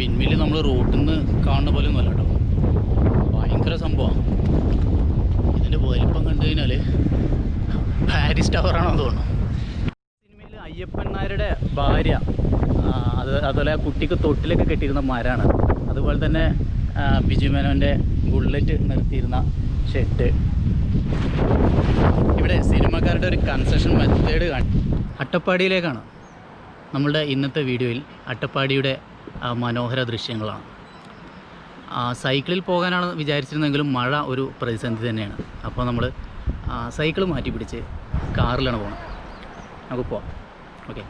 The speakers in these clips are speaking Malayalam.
വിൻമിൽ നമ്മൾ റോട്ടിൽ നിന്ന് കാണുന്ന പോലെ ഒന്നുമല്ല കേട്ടോ, ഭയങ്കര സംഭവമാണ്. ഇതിൻ്റെ വലിപ്പം കണ്ടു കഴിഞ്ഞാൽ പാരീസ് ടവറാണോ തോന്നുന്നു. സിനിമയിൽ അയ്യപ്പൻ നായരുടെ ഭാര്യ അതുപോലെ കുട്ടിക്ക് തൊട്ടിലൊക്കെ കെട്ടിയിരുന്ന മരമാണ്. അതുപോലെ തന്നെ ബിജു മേനോൻ്റെ ബുള്ളറ്റ് നിർത്തിയിരുന്ന ഷെഡ്. ഇവിടെ സിനിമക്കാരുടെ ഒരു കൺസ്ട്രക്ഷൻ മെത്തേഡ് അട്ടപ്പാടിയിലേക്കാണ് നമ്മളുടെ ഇന്നത്തെ വീഡിയോയിൽ. അട്ടപ്പാടിയുടെ മനോഹര ദൃശ്യങ്ങളാണ്. സൈക്കിളിൽ പോകാനാണ് വിചാരിച്ചിരുന്നെങ്കിലും മഴ ഒരു പ്രതിസന്ധി തന്നെയാണ്. അപ്പോൾ നമ്മൾ സൈക്കിൾ മാറ്റി പിടിച്ച് കാറിലാണ് പോകുന്നത്. നമുക്ക് പോവാം. ഓക്കെ.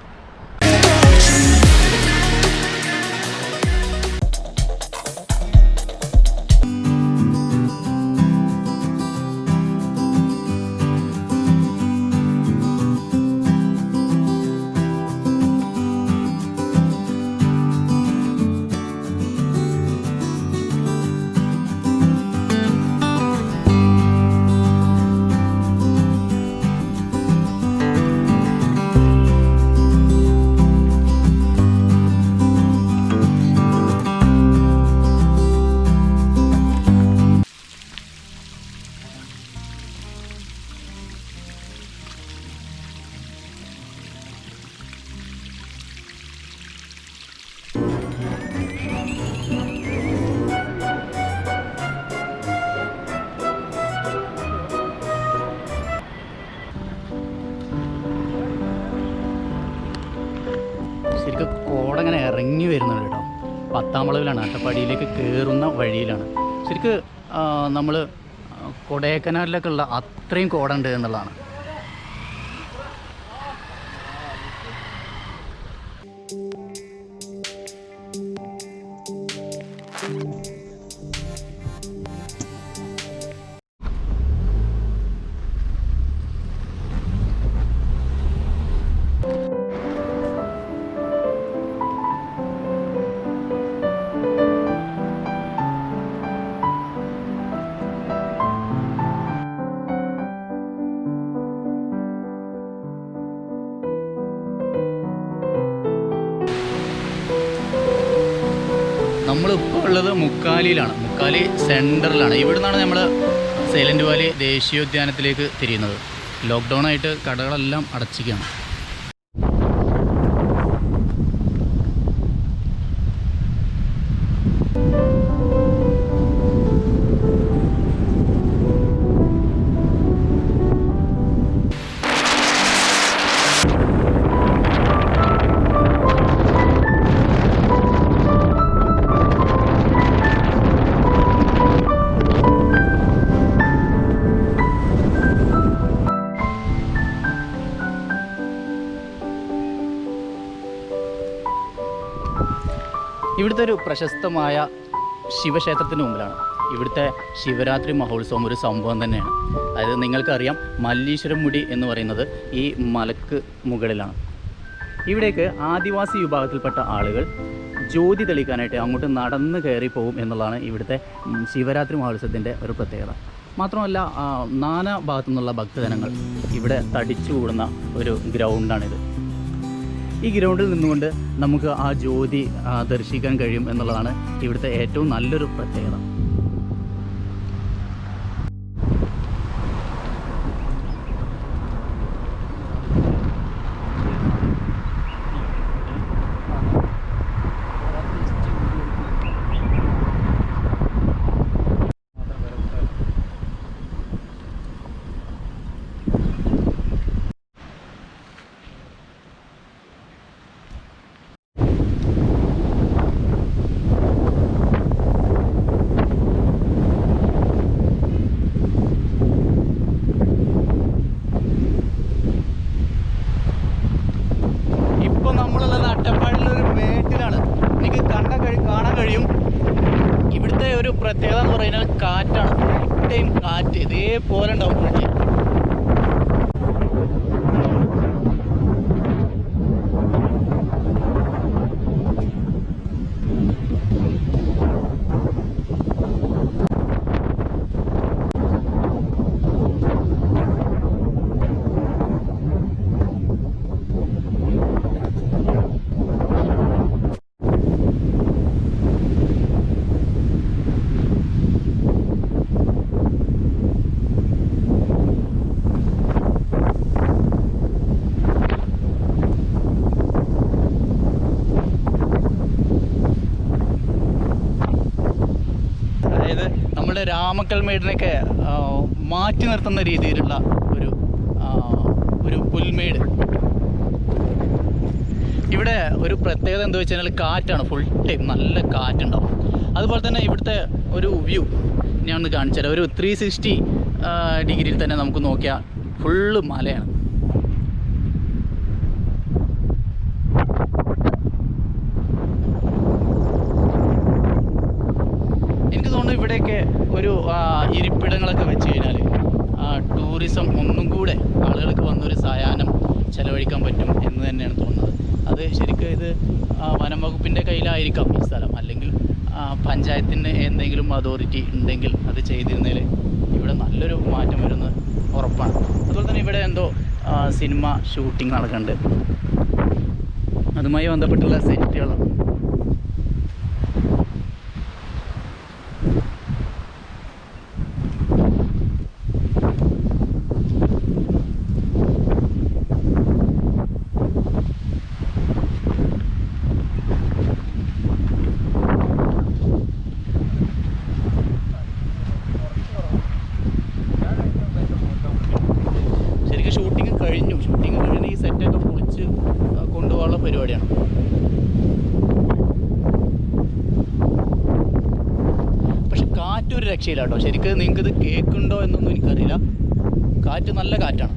ശരിക്കും കോടങ്ങനെ ഇറങ്ങി വരുന്നുണ്ട് കേട്ടോ. 10ാം വളവിലാണ്, അട്ടപ്പാടിയിലേക്ക് കയറുന്ന വഴിയിലാണ്. ശരിക്കും നമ്മൾ കൊടൈക്കനാലിലൊക്കെ ഉള്ള അത്രയും കോട ഉണ്ട് എന്നുള്ളതാണ്. നമ്മളിപ്പോൾ ഉള്ളത് മുക്കാലിയിലാണ്. മുക്കാലി സെൻറ്ററിലാണ്. ഇവിടെ നിന്നാണ് നമ്മൾ സൈലൻറ്റ് വാലി ദേശീയോദ്യാനത്തിലേക്ക് തിരിയുന്നത്. ലോക്ക്ഡൗൺ ആയിട്ട് കടകളെല്ലാം അടച്ചിരിക്കുകയാണ്. ഇവിടുത്തെ ഒരു പ്രശസ്തമായ ശിവക്ഷേത്രത്തിന് മുമ്പിലാണ്. ഇവിടുത്തെ ശിവരാത്രി മഹോത്സവം ഒരു സംഭവം തന്നെയാണ്. അതായത് നിങ്ങൾക്കറിയാം, മല്ലീശ്വരം മുടി എന്ന് പറയുന്നത് ഈ മലക്ക് മുകളിലാണ്. ഇവിടേക്ക് ആദിവാസി വിഭാഗത്തിൽപ്പെട്ട ആളുകൾ ജ്യോതി തെളിയിക്കാനായിട്ട് അങ്ങോട്ട് നടന്ന് കയറി പോകും എന്നുള്ളതാണ് ഇവിടുത്തെ ശിവരാത്രി മഹോത്സവത്തിൻ്റെ ഒരു പ്രത്യേകത. മാത്രമല്ല, നാനാ ഭാഗത്തു നിന്നുള്ള ഭക്തജനങ്ങൾ ഇവിടെ തടിച്ചു കൂടുന്ന ഒരു ഗ്രൗണ്ടാണിത്. ഈ ഗ്രൗണ്ടിൽ നിന്നുകൊണ്ട് നമുക്ക് ആ ജ്യോതി ദർശിക്കാൻ കഴിയും എന്നുള്ളതാണ് ഇവിടുത്തെ ഏറ്റവും നല്ലൊരു പ്രത്യേകത. പ്രത്യേകത എന്ന് പറയുന്നത് കാറ്റാണ്. ഫുൾ ടൈം കാറ്റ് ഇതേപോലെ ഉണ്ടാവും. രാമക്കൽമേടിനൊക്കെ മാറ്റി നിർത്തുന്ന രീതിയിലുള്ള ഒരു ഒരു പുൽമേട്. ഇവിടെ ഒരു പ്രത്യേകത എന്താ വെച്ച് കഴിഞ്ഞാൽ കാറ്റാണ്, ഫുൾ ടൈം നല്ല കാറ്റുണ്ടാവും. അതുപോലെ തന്നെ ഇവിടുത്തെ ഒരു വ്യൂ ഞാൻ ഒന്ന് കാണിച്ചു തരാം. ഒരു 360 ഡിഗ്രിയിൽ തന്നെ നമുക്ക് നോക്കിയാൽ ഫുള്ള് മലയാണ്. എനിക്ക് തോന്നുന്നു ഇവിടെയൊക്കെ ഒരു ഇരിപ്പിടങ്ങളൊക്കെ വെച്ച് കഴിഞ്ഞാൽ ടൂറിസം ഒന്നും കൂടെ ആളുകൾക്ക് വന്നൊരു സായാഹ്നം ചെലവഴിക്കാൻ പറ്റും എന്ന് തന്നെയാണ് തോന്നുന്നത്. അത് ശരിക്കും ഇത് വനം വകുപ്പിൻ്റെ കയ്യിലായിരിക്കാം ഈ സ്ഥലം, അല്ലെങ്കിൽ പഞ്ചായത്തിന് എന്തെങ്കിലും അതോറിറ്റി ഉണ്ടെങ്കിൽ അത് ചെയ്തിരുന്നതിൽ ഇവിടെ നല്ലൊരു മാറ്റം വരുന്നത് ഉറപ്പാണ്. അതുപോലെ തന്നെ ഇവിടെ എന്തോ സിനിമ ഷൂട്ടിംഗ് നടക്കുന്നുണ്ട്, അതുമായി ബന്ധപ്പെട്ടുള്ള സെറ്റുകളാണ്. ഷൂട്ടിങ് കഴിഞ്ഞ് ഈ സെറ്റൊക്കെ പൊളിച്ച് കൊണ്ടുപോകാനുള്ള പരിപാടിയാണ്. പക്ഷെ കാറ്റൊരു രക്ഷയില്ല കേട്ടോ. ശരിക്കും നിങ്ങൾക്കിത് കേൾക്കുന്നുണ്ടോ എന്നൊന്നും എനിക്കറിയില്ല. കാറ്റ് നല്ല കാറ്റാണ്.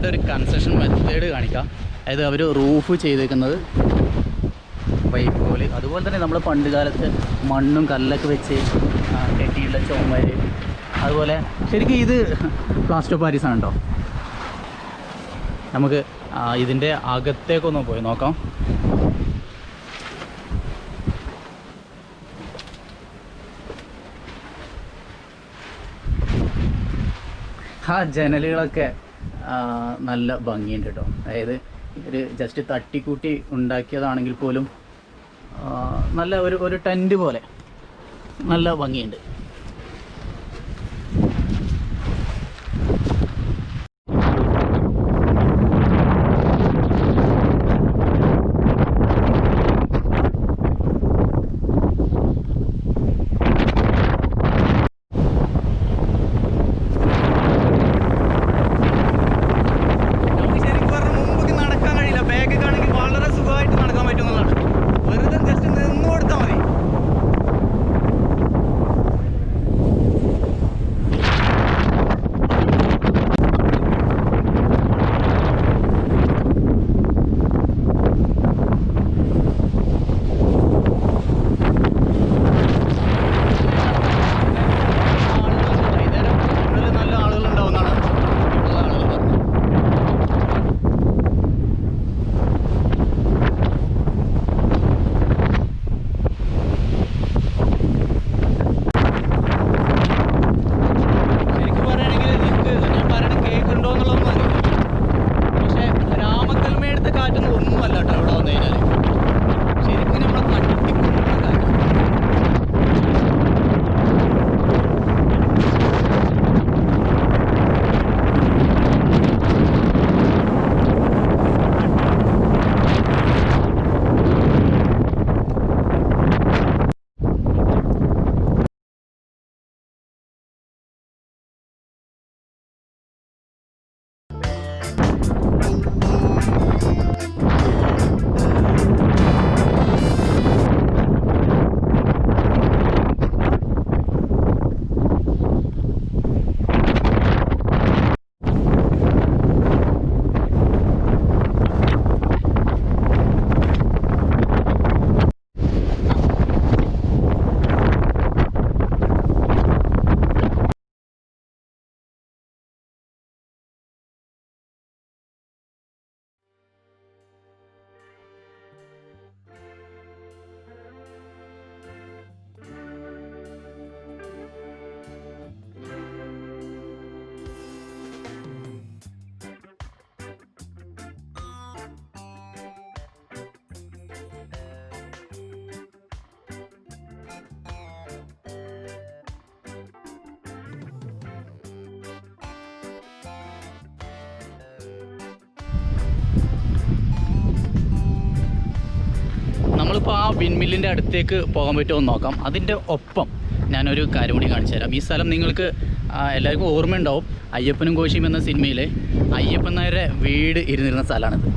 ഒരു കൺസ്ട്രക്ഷൻ മെത്തേഡ് കാണിക്കാം. അതായത് അവർ റൂഫ് ചെയ്തേക്കുന്നത് പൈപ്പ് പോലെ, അതുപോലെ തന്നെ നമ്മൾ പണ്ട് കാലത്ത് മണ്ണും കല്ലൊക്കെ വെച്ച് കെട്ടിയുള്ള ചുമര്, അതുപോലെ ശരിക്കും ഇത് പ്ലാസ്റ്റർ ഓഫ് പാരീസ് ആണ് കേട്ടോ. നമുക്ക് ഇതിൻ്റെ അകത്തേക്കൊന്ന് പോയി നോക്കാം. ജനലുകളൊക്കെ നല്ല ഭംഗിയുണ്ട് കേട്ടോ. അതായത് ഒരു ജസ്റ്റ് തട്ടിക്കൂട്ടി ഉണ്ടാക്കിയതാണെങ്കിൽ പോലും നല്ല ഒരു ടെൻറ്റ് പോലെ നല്ല ഭംഗിയുണ്ട്. നമുക്കിപ്പോൾ ആ വിൻമില്ലിൻ്റെ അടുത്തേക്ക് പോകാൻ പറ്റുമോ എന്ന് നോക്കാം. അതിൻ്റെ ഒപ്പം ഞാനൊരു കാര്യം കൂടി കാണിച്ചു തരാം. ഈ സ്ഥലം നിങ്ങൾക്ക് എല്ലാവർക്കും ഓർമ്മയുണ്ടാവും. അയ്യപ്പനും കോശിയും എന്ന സിനിമയിലെ അയ്യപ്പൻ നായരുടെ വീട് ഇരുന്നിരുന്ന സ്ഥലമാണിത്.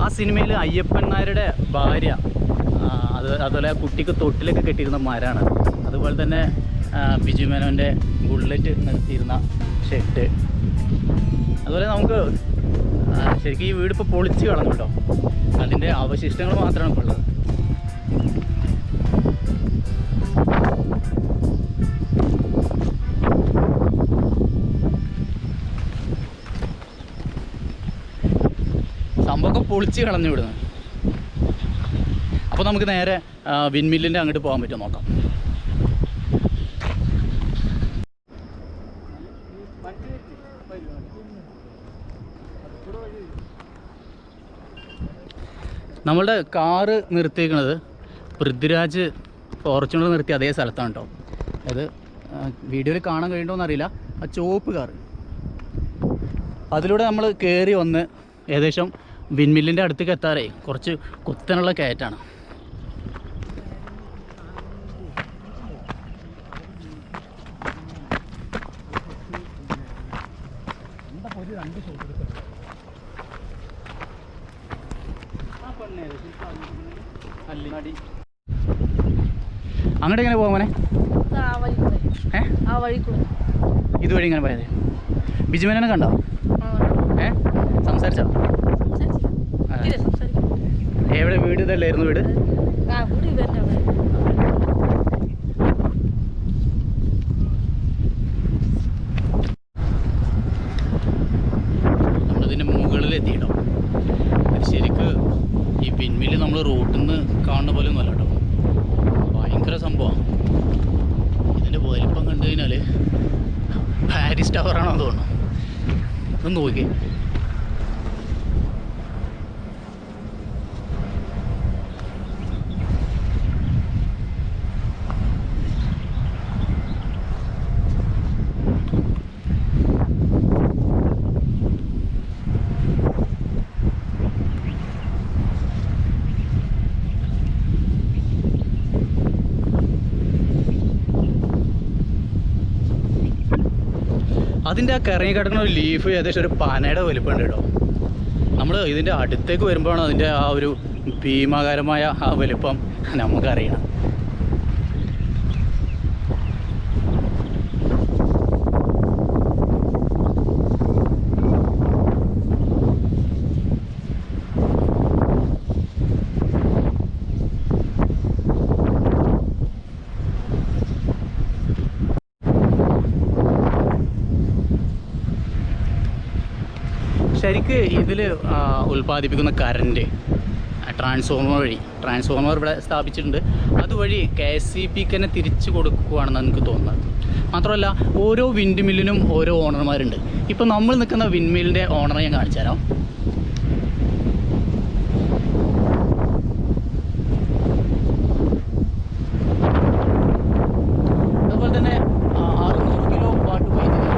ആ സിനിമയിൽ അയ്യപ്പൻ നായരുടെ ഭാര്യ അതുപോലെ കുട്ടിക്ക് തൊട്ടിലൊക്കെ കെട്ടിയിരുന്ന മരമാണ്. അതുപോലെ തന്നെ ബിജു മേനോൻ്റെ ബുള്ളറ്റ് നിർത്തിയിരുന്ന ഷെഡ്. അതുപോലെ നമുക്ക് ശരിക്കും ഈ വീട് ഇപ്പോൾ പൊളിച്ച് കളഞ്ഞു കേട്ടോ. അതിൻ്റെ അവശിഷ്ടങ്ങൾ മാത്രമാണ് ഇപ്പോൾ ഉള്ളത്. സംഭവമൊക്കെ പൊളിച്ച് കളഞ്ഞു വിടുന്നത്. അപ്പോൾ നമുക്ക് നേരെ വിൻമില്ലിൻ്റെ അങ്ങോട്ട് പോകാൻ പറ്റുമോ നോക്കാം. നമ്മളുടെ കാറ് നിർത്തിയിരിക്കുന്നത് പൃഥ്വിരാജ് ഫോർച്യൂണർ നിർത്തിയ അതേ സ്ഥലത്താണ് കേട്ടോ. അത് വീഡിയോയിൽ കാണാൻ കഴിയുമോയെന്ന് അറിയില്ല. ആ ചുവപ്പ് കാറ് അതിലൂടെ നമ്മൾ കയറി വന്ന് ഏകദേശം വിൻമില്ലിൻ്റെ അടുത്തേക്ക് എത്താറേ കുറച്ച് കുത്തനുള്ള കയറ്റാണ്. അങ്ങോട്ട് എങ്ങനെ പോകാൻ ഇതുവഴി ഇങ്ങനെ പോയത്? ബിജുമേനെ കണ്ടോ? സംസാരിച്ചോ? എവിടെ വീട്? ഇതല്ലായിരുന്നു വീട്? നമ്മളിതിൻ്റെ മുകളിലെത്തിയിട്ടോ. ശരിക്ക് ഈ പിൻമില് നമ്മൾ റോട്ടിൽ നിന്ന് കാണുന്ന പോലെ ഒന്നുമല്ല കേട്ടോ. ഭയങ്കര സംഭവമാണ്. ഇതിൻ്റെ വലിപ്പം കണ്ടു കഴിഞ്ഞാൽ പാരീസ് ടവറാണോ തോന്നുന്നു. ഒന്ന് നോക്കി. അതിൻ്റെ ആ കറങ്ങി കിടക്കുന്ന ഒരു ലീഫ് ഏകദേശം ഒരു പനയുടെ വലിപ്പമുണ്ട് കേട്ടോ. നമ്മൾ ഇതിൻ്റെ അടുത്തേക്ക് വരുമ്പോഴാണ് അതിൻ്റെ ആ ഒരു ഭീമാകാരമായ ആ വലിപ്പം നമുക്കറിയണം. ശരിക്ക് ഇതിൽ ഉൽപ്പാദിപ്പിക്കുന്ന കറണ്ട് ട്രാൻസ്ഫോർമർ ഇവിടെ സ്ഥാപിച്ചിട്ടുണ്ട്. അതുവഴി KSEBക്ക് തന്നെ തിരിച്ചു കൊടുക്കുകയാണെന്ന് എനിക്ക് തോന്നുന്നത്. മാത്രമല്ല ഓരോ വിൻഡ് മില്ലിനും ഓരോ ഓണർമാരുണ്ട്. ഇപ്പം നമ്മൾ നിൽക്കുന്ന വിൻഡ് മില്ലിൻ്റെ ഓണറെ ഞാൻ കാണിച്ചു തരാം. അതുപോലെ തന്നെ 600 കിലോ വാട്ട് വൈദ്യുതി,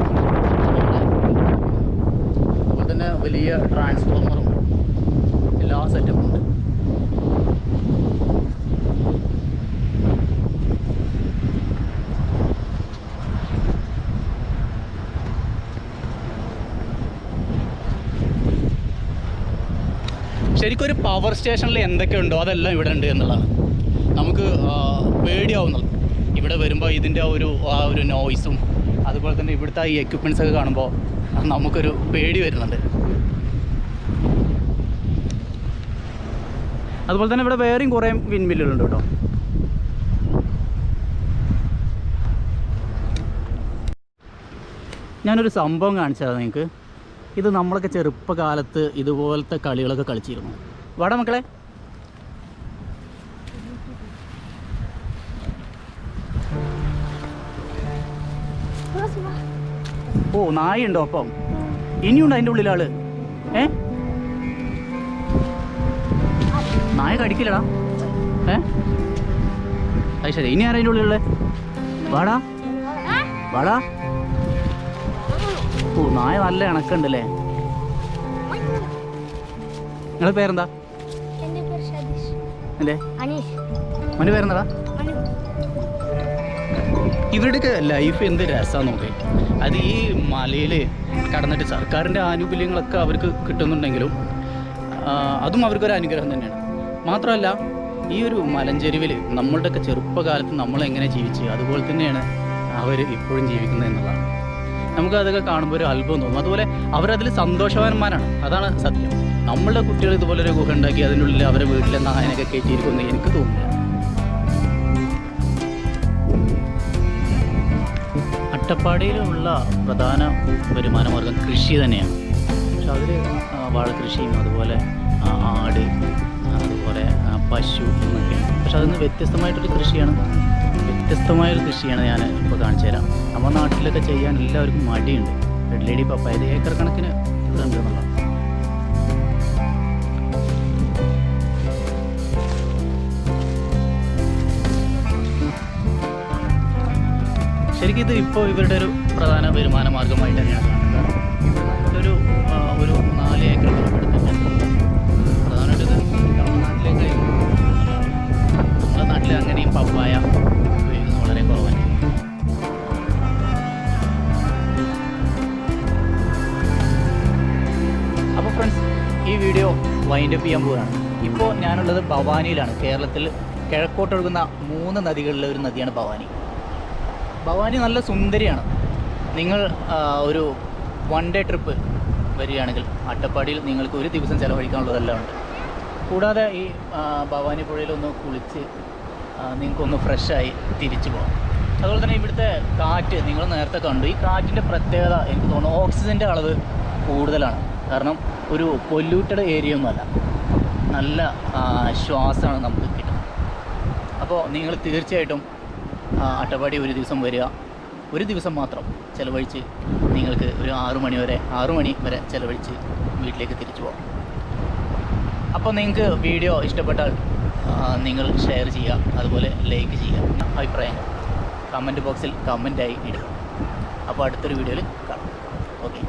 അതുപോലെ തന്നെ വലിയ ട്രാൻസ്ഫോർമറും എല്ലാ സെറ്റപ്പും ഉണ്ട്. ശരിക്കും ഒരു പവർ സ്റ്റേഷനിൽ എന്തൊക്കെ ഉണ്ടോ അതെല്ലാം ഇവിടെ ഉണ്ട് എന്നുള്ളതാണ്. നമുക്ക് പേടിയാവുന്നത് ഇവിടെ വരുമ്പോൾ ഇതിൻ്റെ ആ ഒരു നോയ്സും അതുപോലെ തന്നെ ഇവിടുത്തെ ഈ എക്യുപ്മെൻറ്റ്സ് ഒക്കെ കാണുമ്പോൾ നമുക്കൊരു പേടി വരുന്നുണ്ട്. അതുപോലെ തന്നെ ഇവിടെ വേറെയും കുറേ വിൻമില്ലുകളുണ്ട് കേട്ടോ. ഞാനൊരു സംഭവം കാണിച്ചതാണ് നിങ്ങൾക്ക്. ഇത് നമ്മളൊക്കെ ചെറുപ്പകാലത്ത് ഇതുപോലത്തെ കളികളൊക്കെ കളിച്ചിരുന്നു. വാടാ മക്കളെ. ഓ നായുണ്ടോ അപ്പം? ഇനിയുണ്ടോ അതിൻ്റെ ഉള്ളിൽ ആള്? നായ കടിക്കില്ലടാ. അത് ശരി. ഇനി ആരാ അതിൻ്റെ ഉള്ളിലുള്ളത്? വാടാ വാടാ. ഓ നായ നല്ല ഇണക്കുണ്ടല്ലേ. നിങ്ങളുടെ പേരെന്താ? എൻ്റെ മോൻ്റെ പേരെന്താ? ഇവരുടെയൊക്കെ ലൈഫ് എന്ത് രസമാണ് നോക്കി. അത് ഈ മലയിൽ കടന്നിട്ട് സർക്കാരിൻ്റെ ആനുകൂല്യങ്ങളൊക്കെ അവർക്ക് കിട്ടുന്നുണ്ടെങ്കിലും അതും അവർക്കൊരു അനുഗ്രഹം തന്നെയാണ്. മാത്രമല്ല ഈ ഒരു മലഞ്ചെരുവിൽ നമ്മളുടെയൊക്കെ ചെറുപ്പകാലത്ത് നമ്മളെങ്ങനെ ജീവിച്ചു അതുപോലെ തന്നെയാണ് അവർ ഇപ്പോഴും ജീവിക്കുന്നത് എന്നുള്ളതാണ്. നമുക്കതൊക്കെ കാണുമ്പോൾ ഒരു അത്ഭുതം തോന്നും. അതുപോലെ അവരതിൽ സന്തോഷവാന്മാരാണ്, അതാണ് സത്യം. നമ്മളുടെ കുട്ടികൾ ഇതുപോലൊരു ഗുഹ ഉണ്ടാക്കി അതിനുള്ളിൽ അവരെ വീട്ടിലെ നായനൊക്കെ കയറ്റിയിരിക്കുമെന്ന് എനിക്ക് തോന്നുന്നില്ല. അട്ടപ്പാടിയിലുള്ള പ്രധാന വരുമാനമാർഗം കൃഷി തന്നെയാണ്. പക്ഷെ അതിൽ വാഴക്കൃഷിയും അതുപോലെ ആട് അതുപോലെ പശു എന്നൊക്കെയാണ്. പക്ഷെ അതിന് വ്യത്യസ്തമായിട്ടൊരു കൃഷിയാണ്, വ്യത്യസ്തമായൊരു കൃഷിയാണ് ഞാൻ ഇപ്പോൾ കാണിച്ചു തരാം. നമ്മുടെ നാട്ടിലൊക്കെ ചെയ്യാൻ എല്ലാവർക്കും മടിയുണ്ട്. റെഡ് ലേഡി പപ്പായ ഇത് ഏക്കർ കണക്കിന് ഇവിടെ ഉണ്ട് എന്നുള്ളതാണ്. ശരിക്കും ഇത് ഇപ്പോൾ ഇവരുടെ ഒരു പ്രധാന വരുമാന മാർഗമായിട്ട് തന്നെയാണ് കാണുന്നത്. ഒരു 4 ഏക്കർ എടുത്തിട്ടുണ്ട്. പ്രധാനമായിട്ട് ഇത് നമ്മുടെ നാട്ടിലേക്ക് നമ്മുടെ നാട്ടിൽ അങ്ങനെയും പപ്പായ ഉപയോഗിക്കുന്നത് വളരെ കുറവാണ്. അപ്പോൾ ഫ്രണ്ട്സ്, ഈ വീഡിയോ വൈൻഡപ്പ് ചെയ്യാൻ പോവുകയാണ്. ഇപ്പോൾ ഞാനുള്ളത് ഭവാനിയിലാണ്. കേരളത്തിൽ കിഴക്കോട്ടൊഴുകുന്ന 3 നദികളിലെ ഒരു നദിയാണ് ഭവാനി. ഭവാനി നല്ല സുന്ദരിയാണ്. നിങ്ങൾ ഒരു 1 ഡേ ട്രിപ്പ് വരികയാണെങ്കിൽ അട്ടപ്പാടിയിൽ നിങ്ങൾക്ക് ഒരു ദിവസം ചിലവഴിക്കാനുള്ളതെല്ലാം ഉണ്ട്. കൂടാതെ ഈ ഭവാനി പുഴയിലൊന്ന് കുളിച്ച് നിങ്ങൾക്കൊന്ന് ഫ്രഷായി തിരിച്ചു പോകാം. അതുപോലെ തന്നെ ഇവിടുത്തെ കാറ്റ് നിങ്ങൾ നേരത്തെ കണ്ടു. ഈ കാറ്റിൻ്റെ പ്രത്യേകത എനിക്ക് തോന്നുന്നു ഓക്സിജൻ്റെ അളവ് കൂടുതലാണ്. കാരണം ഒരു പൊല്യൂട്ടഡ് ഏരിയ ഒന്നുമല്ല, നല്ല ശ്വാസമാണ് നമുക്ക് കിട്ടുന്നത്. അപ്പോൾ നിങ്ങൾ തീർച്ചയായിട്ടും അട്ടപ്പാടി ഒരു ദിവസം വരിക. ഒരു ദിവസം മാത്രം ചിലവഴിച്ച് നിങ്ങൾക്ക് ഒരു 6 മണി വരെ ചിലവഴിച്ച് വീട്ടിലേക്ക് തിരിച്ചു പോകാം. അപ്പോൾ നിങ്ങൾക്ക് വീഡിയോ ഇഷ്ടപ്പെട്ടാൽ നിങ്ങൾ ഷെയർ ചെയ്യുക, അതുപോലെ ലൈക്ക് ചെയ്യുക. അഭിപ്രായങ്ങൾ കമൻറ്റ് ബോക്സിൽ കമൻറ്റായി ഇടുക. അപ്പോൾ അടുത്തൊരു വീഡിയോയിൽ കാണാം. ഓക്കെ.